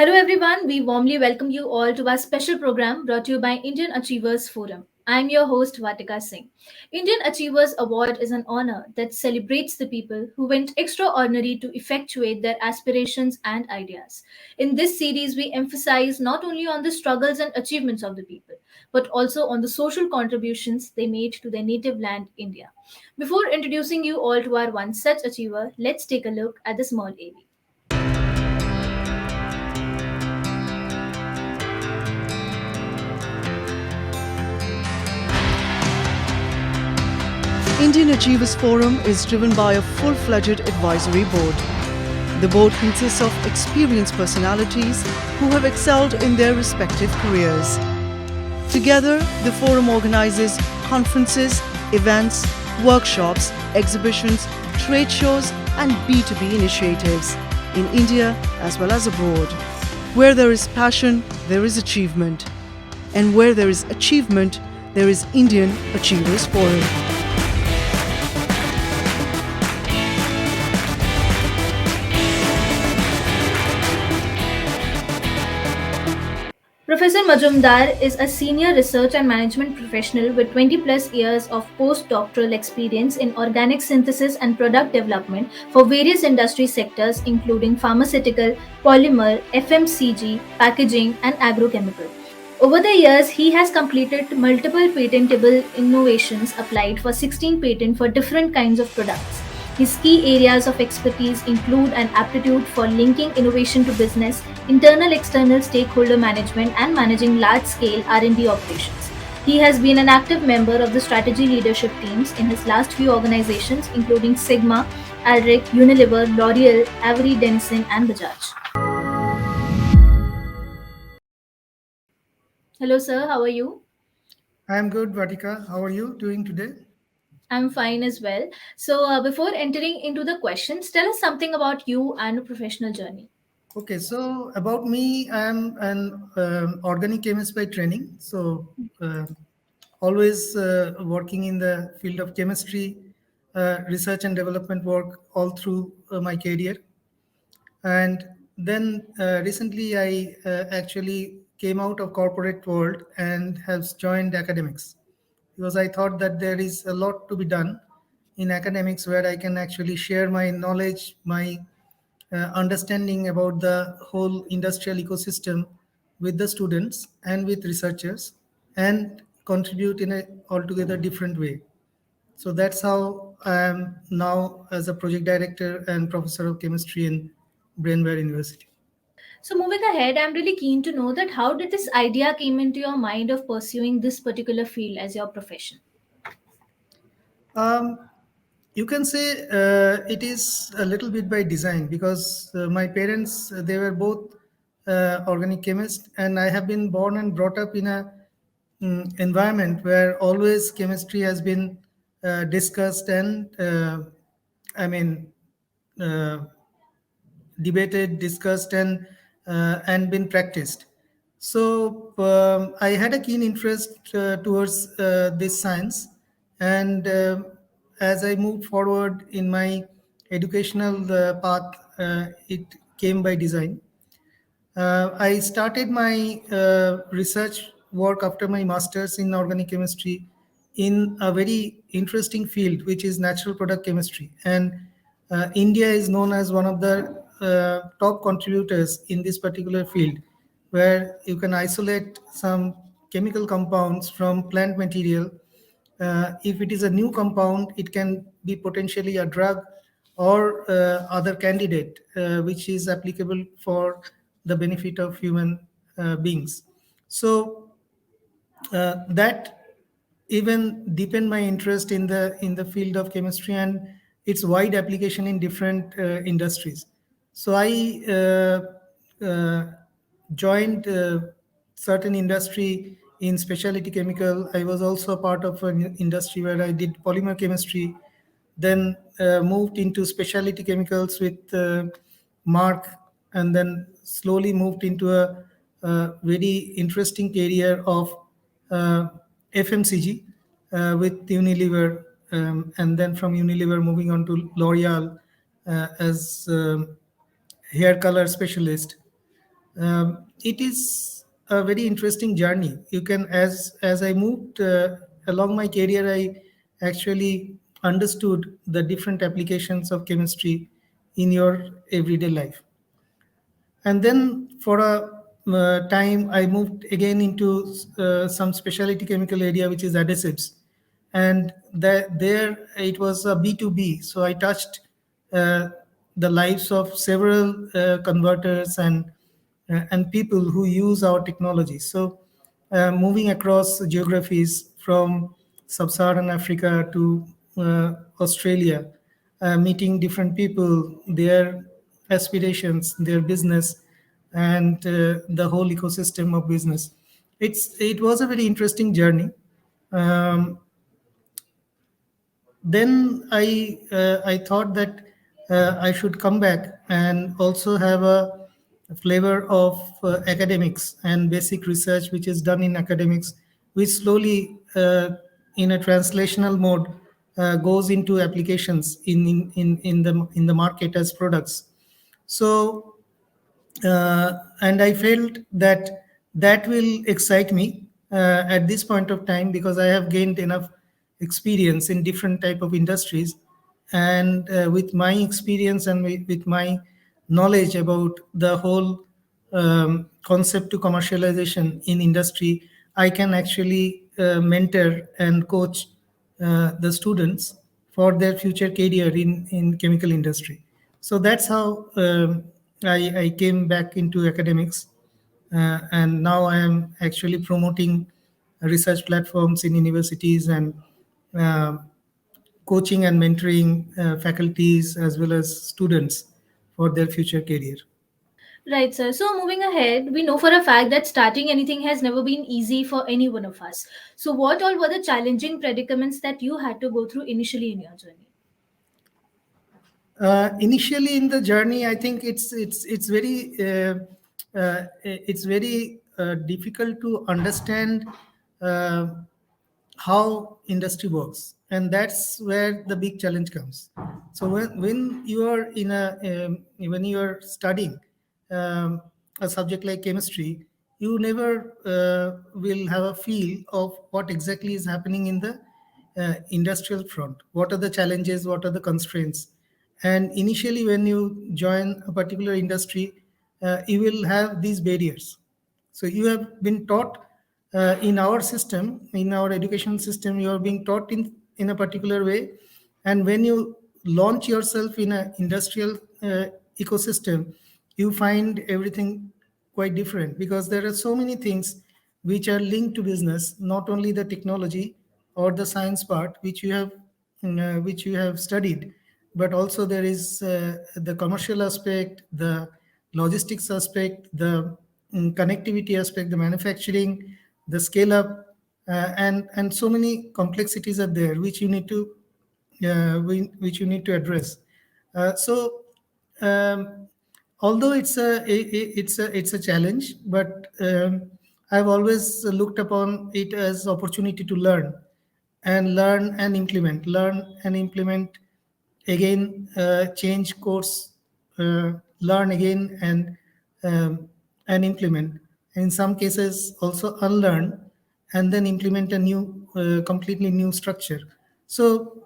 Hello, everyone. We warmly welcome you all to our special program brought to you by Indian Achievers Forum. I'm your host, Vatika Singh. Indian Achievers Award is an honor that celebrates the people who went extraordinary to effectuate their aspirations and ideas. In this series, we emphasize not only on the struggles and achievements of the people, but also on the social contributions they made to their native land, India. Before introducing you all to our one such achiever, let's take a look at the small AV. Indian Achievers Forum is driven by a full-fledged advisory board. The board consists of experienced personalities who have excelled in their respective careers. Together, the forum organizes conferences, events, workshops, exhibitions, trade shows, and B2B initiatives in India as well as abroad. Where there is passion, there is achievement. And where there is achievement, there is Indian Achievers Forum. Professor Majumder is a senior research and management professional with 20 plus years of postdoctoral experience in organic synthesis and product development for various industry sectors including pharmaceutical, polymer, FMCG, packaging, and agrochemical. Over the years, he has completed multiple patentable innovations applied for 16 patents for different kinds of products. His key areas of expertise include an aptitude for linking innovation to business, internal-external stakeholder management, and managing large-scale R&D operations. He has been an active member of the strategy leadership teams in his last few organizations, including Sigma, Alric, Unilever, L'Oreal, Avery Dennison, and Bajaj. Hello, sir. How are you? I'm good, Vatika. How are you doing today? I'm fine as well. So, before entering into the questions, tell us something about you and your professional journey. Okay, so about me, I am an organic chemist by training. Always working in the field of chemistry, research and development work all through my career. And then recently, I actually came out of corporate world and have joined academics because I thought that there is a lot to be done in academics where I can actually share my knowledge, my understanding about the whole industrial ecosystem with the students and with researchers and contribute in a altogether different way. So that's how I am now as a project director and professor of chemistry in Brainware University. So, moving ahead, I'm really keen to know that how did this idea came into your mind of pursuing this particular field as your profession? Um, you can say it is a little bit by design because my parents they were both organic chemists, and I have been born and brought up in a environment where always chemistry has been discussed and I mean uh, debated, discussed, and been practiced. So I had a keen interest towards this science, and as I moved forward in my educational path, it came by design. I started my research work after my master's in organic chemistry in a very interesting field, which is natural product chemistry. And India is known as one of the top contributors in this particular field, where you can isolate some chemical compounds from plant material. If it is a new compound, it can be potentially a drug or other candidate which is applicable for the benefit of human beings. So that even deepened my interest in the field of chemistry and its wide application in different industries. So I joined certain industry in specialty chemical. I was also a part of an industry where I did polymer chemistry, then moved into specialty chemicals with Mark, and then slowly moved into a very interesting career of uh, FMCG with Unilever, and then from Unilever moving on to L'Oreal as hair color specialist. It is a very interesting journey. You can, as I moved along my career, I actually understood the different applications of chemistry in your everyday life. And then for a time I moved again into some specialty chemical area, which is adhesives, and there it was a B2B, so I touched uh, the lives of several converters and people who use our technology. So moving across geographies from sub-Saharan Africa to Australia, meeting different people, their aspirations, their business, and the whole ecosystem of business. It was a very interesting journey. Um, then I thought that I should come back and also have a flavor of academics and basic research which is done in academics, which slowly in a translational mode goes into applications in the market as products. So and I felt that that will excite me at this point of time, because I have gained enough experience in different type of industries, and with my experience and with my knowledge about the whole concept to commercialization in industry, I can actually mentor and coach the students for their future career in chemical industry. So that's how I came back into academics, and now I am actually promoting research platforms in universities and uh, coaching and mentoring faculties as well as students for their future career. Right, sir. So, moving ahead, we know for a fact that starting anything has never been easy for any one of us. So, what all were the challenging predicaments that you had to go through initially in your journey? Initially in the journey, I think it's very difficult to understand uh, how industry works, and that's where the big challenge comes. So when you are when you are studying um, a subject like chemistry, you never will have a feel of what exactly is happening in the industrial front. What are the challenges? What are the constraints? And initially, when you join a particular industry, you will have these barriers. So you have been taught in our system, in our education system, you are being taught in a particular way, and when you launch yourself in an industrial ecosystem, you find everything quite different, because there are so many things which are linked to business, not only the technology or the science part which you have studied, but also there is the commercial aspect, the logistics aspect, the connectivity aspect, the manufacturing, the scale up, and so many complexities are there which you need to which you need to address. So um, although it's a challenge, but I've always looked upon it as opportunity to learn and implement again, change course, learn again, and implement. In some cases, also unlearn and then implement a new, completely new structure. So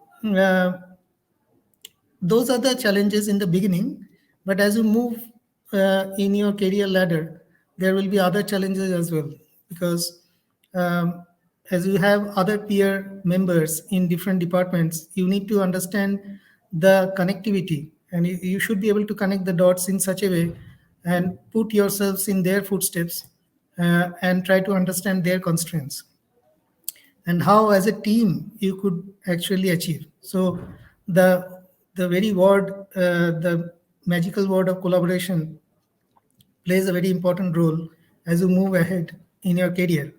those are the challenges in the beginning, but as you move in your career ladder, there will be other challenges as well, because um, as you have other peer members in different departments, you need to understand the connectivity, and you should be able to connect the dots in such a way and put yourselves in their footsteps, and try to understand their constraints and how as a team you could actually achieve. So the very word, the magical word of collaboration plays a very important role as you move ahead in your career.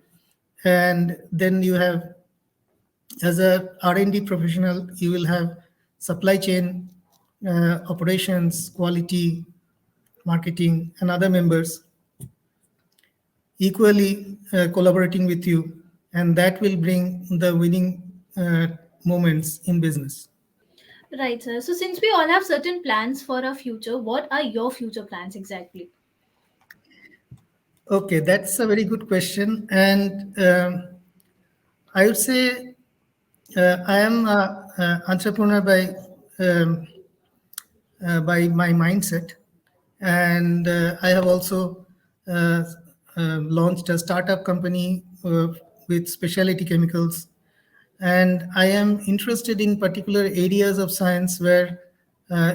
And then you have, as a R&D professional, you will have supply chain, operations, quality, marketing, and other members equally collaborating with you, and that will bring the winning moments in business. Right, sir. So, since we all have certain plans for our future, what are your future plans exactly? Okay, that's a very good question, and I would say I am a entrepreneur um, by my mindset, and I have also uh, launched a startup company with specialty chemicals, and I am interested in particular areas of science where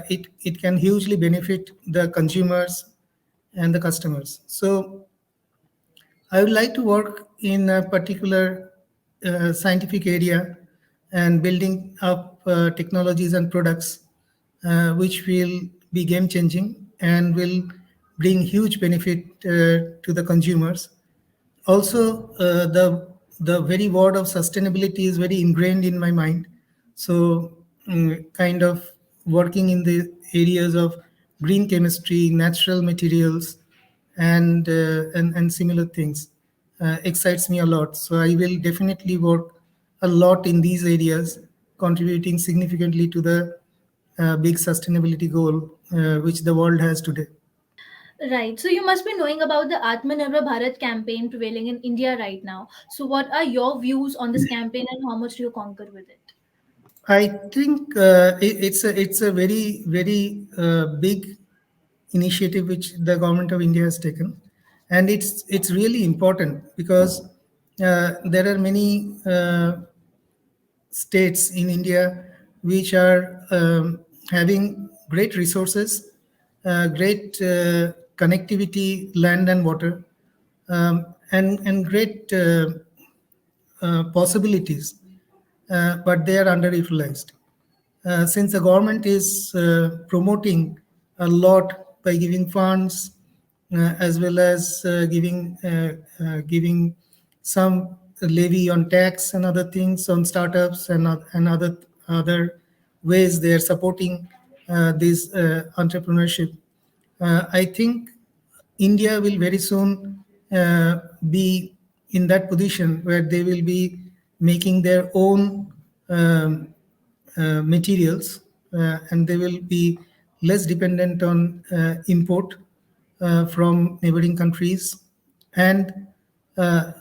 it can hugely benefit the consumers and the customers. So I would like to work in a particular scientific area and building up technologies and products which will be game changing and will bring huge benefit to the consumers. Also, the very word of sustainability is very ingrained in my mind. So, kind of working in the areas of green chemistry, natural materials, and similar things excites me a lot. So, I will definitely work a lot in these areas, contributing significantly to the big sustainability goal which the world has today. Right. So you must be knowing about the Atmanirbhar Bharat campaign prevailing in India right now. So what are your views on this campaign and how much do you conquer with it? I think it's a very big initiative which the government of India has taken, and it's really important because there are many states in India which are having great resources, great connectivity, land and water, and great possibilities, but they are underutilized. Since the government is promoting a lot by giving funds as well as giving some levy on tax and other things on startups and other ways they are supporting this entrepreneurship. I think India will very soon be in that position where they will be making their own materials, and they will be less dependent on import from neighboring countries, and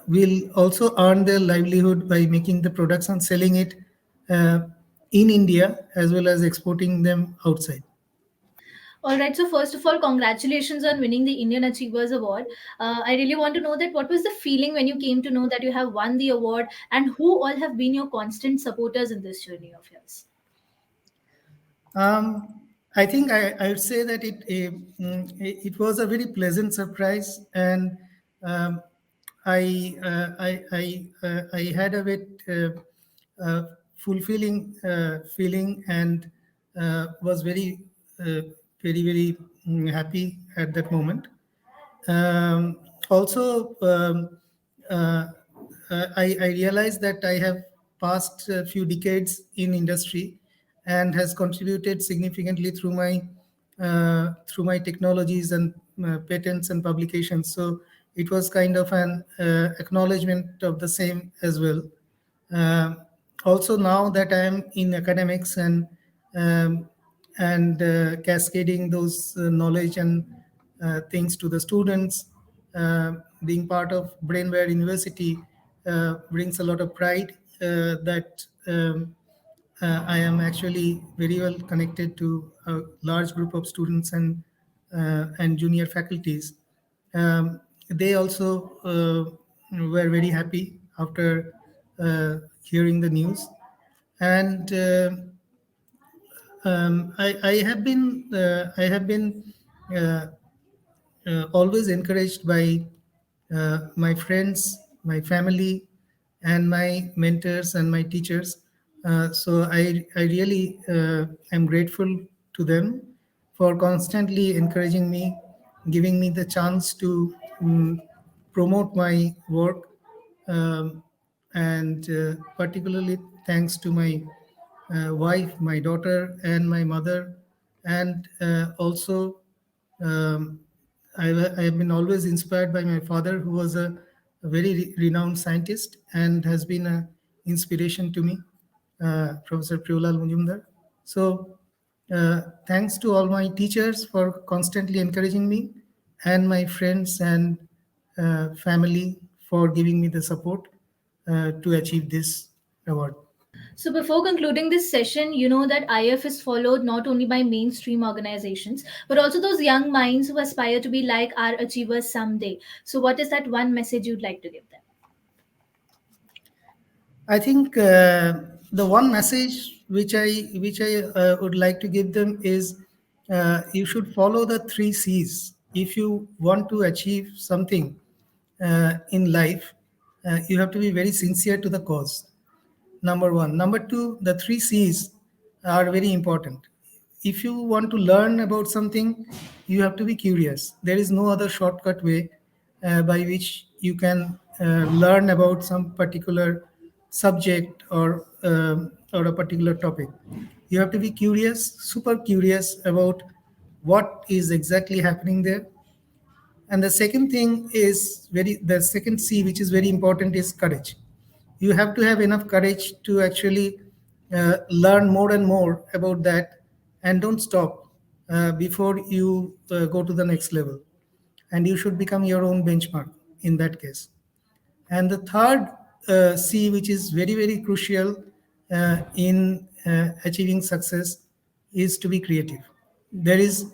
will also earn their livelihood by making the products and selling it uh, in India as well as exporting them outside. All right. So first of all, congratulations on winning the Indian Achievers Award. I really want to know that what was the feeling when you came to know that you have won the award, and who all have been your constant supporters in this journey of yours? I think I would say that it was a very pleasant surprise, and um, I had a bit fulfilling feeling, and was very happy at that moment. Um, Also, uh, I realized that I have passed a few decades in industry and has contributed significantly through my technologies and patents and publications. So it was kind of an acknowledgement of the same as well. Um, Also, now that I am in academics um, and cascading those knowledge and things to the students, being part of Brainware University brings a lot of pride that I am actually very well connected to a large group of students and junior faculties. They also were very happy after hearing the news, and I have been uh, always encouraged by my friends, my family, and my mentors and my teachers. So I really am grateful to them for constantly encouraging me, giving me the chance to promote my work, um, and particularly thanks to my wife, my daughter, and my mother, and also um, I have been always inspired by my father, who was a very renowned scientist and has been an inspiration to me, Professor Priulal Majumder. So, thanks to all my teachers for constantly encouraging me, and my friends and family for giving me the support to achieve this award. So, before concluding this session, you know that IF is followed not only by mainstream organizations, but also those young minds who aspire to be like our achievers someday. So, what is that one message you'd like to give them? I think the one message which I would like to give them is you should follow the three C's if you want to achieve something in life. You have to be very sincere to the cause. Number one. Number two, the three C's are very important. If you want to learn about something, you have to be curious. There is no other shortcut way by which you can learn about some particular subject or a particular topic. You have to be curious, super curious about what is exactly happening there. And the second C, which is very important, is courage. You have to have enough courage to actually learn more and more about that, and don't stop before you go to the next level. And you should become your own benchmark in that case. And the third C, which is very, very crucial in achieving success, is to be creative. There is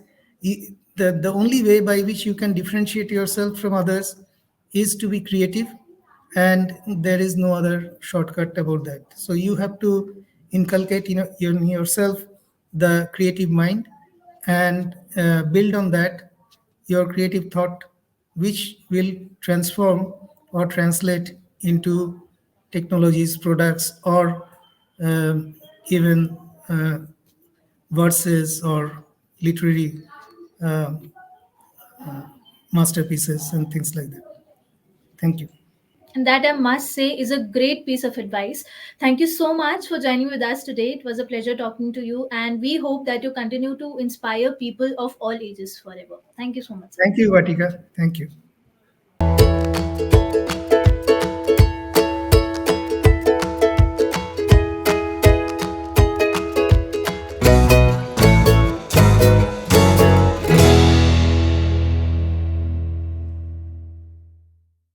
the only way by which you can differentiate yourself from others is to be creative, and there is no other shortcut about that. So you have to inculcate in yourself the creative mind, and build on that your creative thought, which will transform or translate into technologies, products, or even verses or literary um, masterpieces and things like that. Thank you. And that I must say is a great piece of advice. Thank you so much for joining with us today. It was a pleasure talking to you, and we hope that you continue to inspire people of all ages forever. Thank you so much, sir. Thank you, Vatika. Thank you.